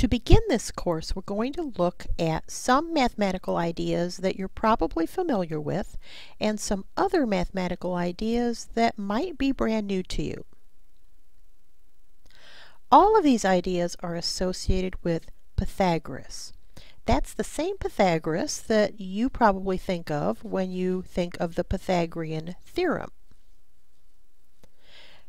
To begin this course, we're going to look at some mathematical ideas that you're probably familiar with and some other mathematical ideas that might be brand new to you. All of these ideas are associated with Pythagoras. That's the same Pythagoras that you probably think of when you think of the Pythagorean theorem.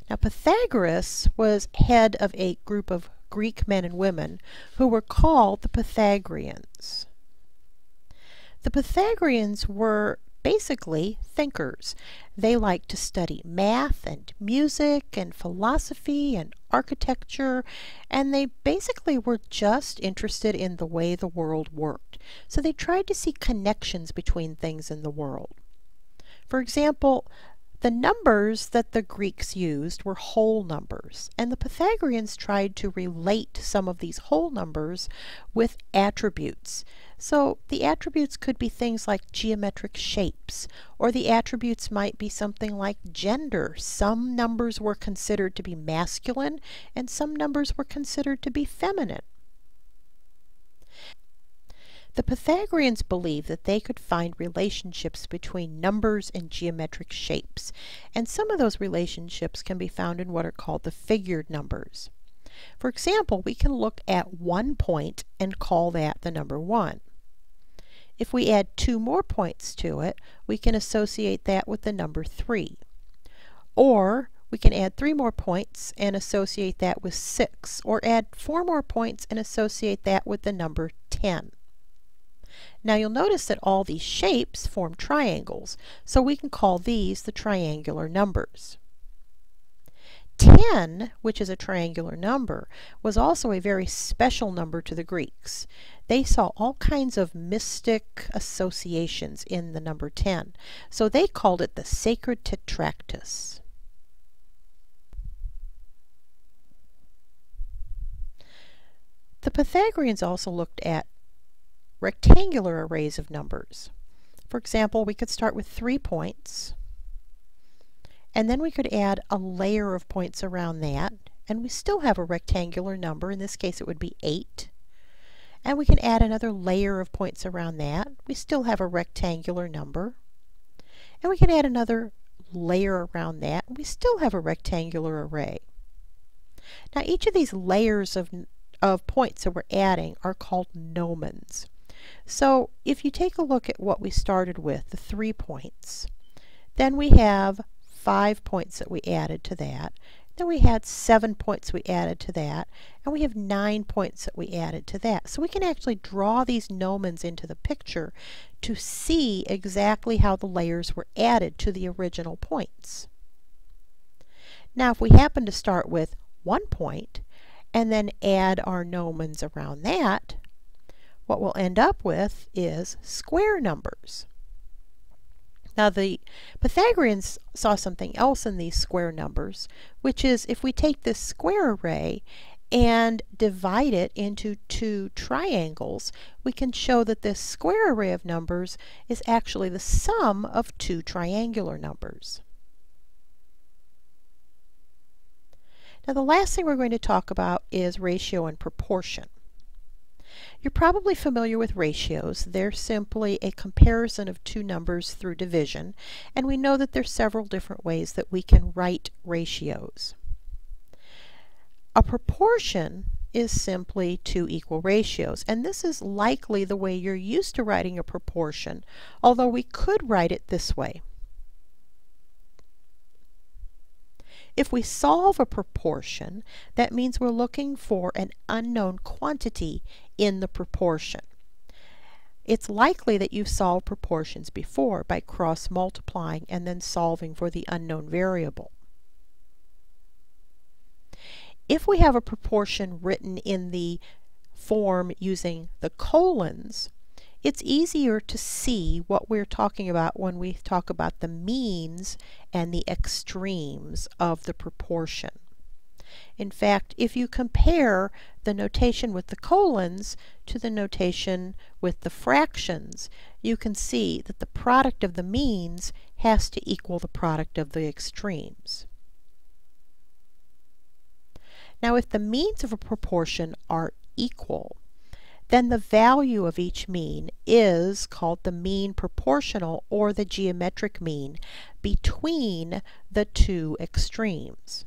Now, Pythagoras was head of a group of Greek men and women who were called the Pythagoreans. The Pythagoreans were basically thinkers. They liked to study math and music and philosophy and architecture, and they basically were just interested in the way the world worked. So they tried to see connections between things in the world. For example, the numbers that the Greeks used were whole numbers, and the Pythagoreans tried to relate some of these whole numbers with attributes. So the attributes could be things like geometric shapes, or the attributes might be something like gender. Some numbers were considered to be masculine, and some numbers were considered to be feminine. The Pythagoreans believed that they could find relationships between numbers and geometric shapes, and some of those relationships can be found in what are called the figured numbers. For example, we can look at 1 point and call that the number 1. If we add 2 more points to it, we can associate that with the number 3. Or we can add 3 more points and associate that with 6, or add 4 more points and associate that with the number 10. Now you'll notice that all these shapes form triangles, so we can call these the triangular numbers. 10, which is a triangular number, was also a very special number to the Greeks. They saw all kinds of mystic associations in the number 10, so they called it the sacred tetractys. The Pythagoreans also looked at rectangular arrays of numbers. For example, we could start with 3 points, and then we could add a layer of points around that, and we still have a rectangular number. In this case, it would be 8. And we can add another layer of points around that. We still have a rectangular number. And we can add another layer around that. We still have a rectangular array. Now, each of these layers of points that we're adding are called nomens. So if you take a look at what we started with, the 3 points, then we have 5 points that we added to that, then we had 7 points we added to that, and we have 9 points that we added to that. So we can actually draw these nomens into the picture to see exactly how the layers were added to the original points. Now if we happen to start with 1 point and then add our nomens around that, what we'll end up with is square numbers. Now the Pythagoreans saw something else in these square numbers, which is if we take this square array and divide it into 2 triangles, we can show that this square array of numbers is actually the sum of 2 triangular numbers. Now the last thing we're going to talk about is ratio and proportion. You're probably familiar with ratios. They're simply a comparison of 2 numbers through division, and we know that there's several different ways that we can write ratios. A proportion is simply 2 equal ratios, and this is likely the way you're used to writing a proportion, although we could write it this way. If we solve a proportion, that means we're looking for an unknown quantity in the proportion. It's likely that you've solved proportions before by cross-multiplying and then solving for the unknown variable. If we have a proportion written in the form using the colons, it's easier to see what we're talking about when we talk about the means and the extremes of the proportion. In fact, if you compare the notation with the colons to the notation with the fractions, you can see that the product of the means has to equal the product of the extremes. Now, if the means of a proportion are equal, then the value of each mean is called the mean proportional, or the geometric mean, between the two extremes.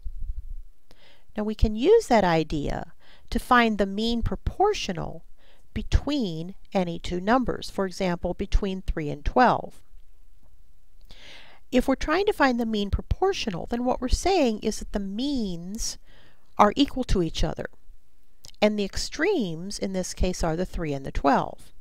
Now we can use that idea to find the mean proportional between any two numbers, for example, between 3 and 12. If we're trying to find the mean proportional, then what we're saying is that the means are equal to each other, and the extremes in this case are the 3 and the 12.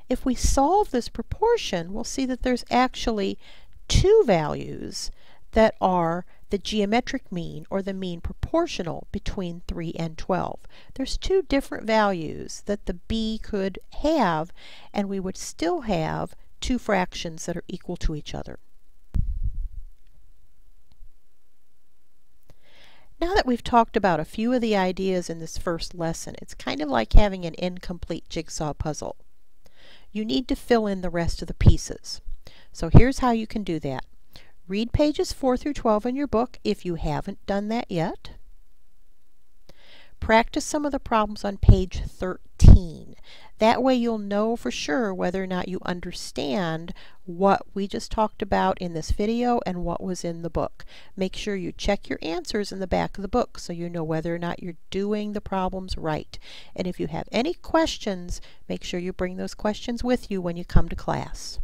If we solve this proportion, we'll see that there's actually two values that are the geometric mean, or the mean proportional, between 3 and 12. There's two different values that the b could have, and we would still have two fractions that are equal to each other. Now that we've talked about a few of the ideas in this first lesson, it's kind of like having an incomplete jigsaw puzzle. You need to fill in the rest of the pieces. So here's how you can do that. Read pages 4 through 12 in your book if you haven't done that yet. Practice some of the problems on page 13. That way you'll know for sure whether or not you understand what we just talked about in this video and what was in the book. Make sure you check your answers in the back of the book so you know whether or not you're doing the problems right. And if you have any questions, make sure you bring those questions with you when you come to class.